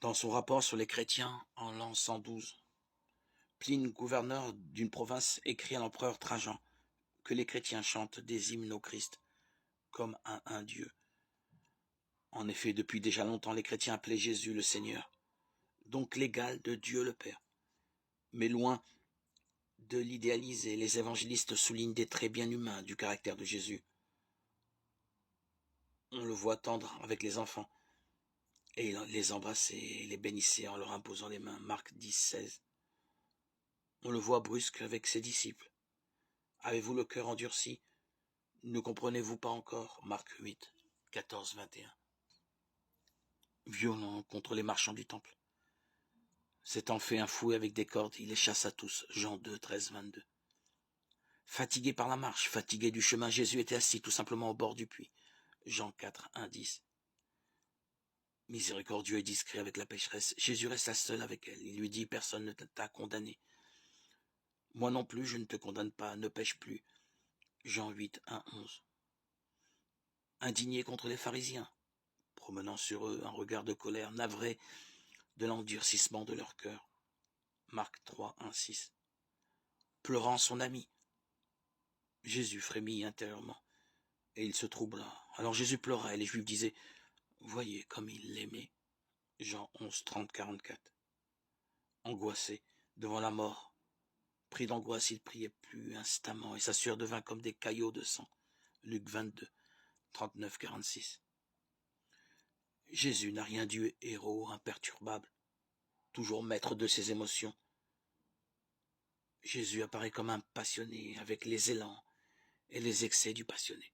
Dans son rapport sur les chrétiens en l'an 112, Pline, gouverneur d'une province, écrit à l'empereur Trajan que les chrétiens chantent des hymnes au Christ comme à un Dieu. En effet, depuis déjà longtemps, les chrétiens appelaient Jésus le Seigneur, donc l'égal de Dieu le Père. Mais loin de l'idéaliser, les évangélistes soulignent des traits bien humains du caractère de Jésus. On le voit tendre avec les enfants, et les embrasser et les bénissait en leur imposant les mains. Marc 10, 16. On le voit brusque avec ses disciples. Avez-vous le cœur endurci? Ne comprenez-vous pas encore? Marc 8, 14, 21. Violent contre les marchands du temple. S'étant fait un fouet avec des cordes, il les chassa tous. Jean 2, 13, 22. Fatigué par la marche, fatigué du chemin, Jésus était assis tout simplement au bord du puits. Jean 4, 1, 10. Miséricordieux et discret avec la pécheresse, Jésus resta seul avec elle. Il lui dit, personne ne t'a condamné. Moi non plus, je ne te condamne pas, ne pêche plus. Jean 8, 1, 11. Indigné contre les pharisiens, promenant sur eux un regard de colère, navré de l'endurcissement de leur cœur. Marc 3, 1, 6. Pleurant son ami, Jésus frémit intérieurement, et il se troubla. Alors Jésus pleura, et les Juifs disaient, voyez comme il l'aimait. Jean 11, 30, 44. Angoissé devant la mort, pris d'angoisse, il priait plus instamment, et sa sueur devint comme des caillots de sang. Luc 22, 39, 46. Jésus n'a rien du héros imperturbable, toujours maître de ses émotions. Jésus apparaît comme un passionné avec les élans et les excès du passionné.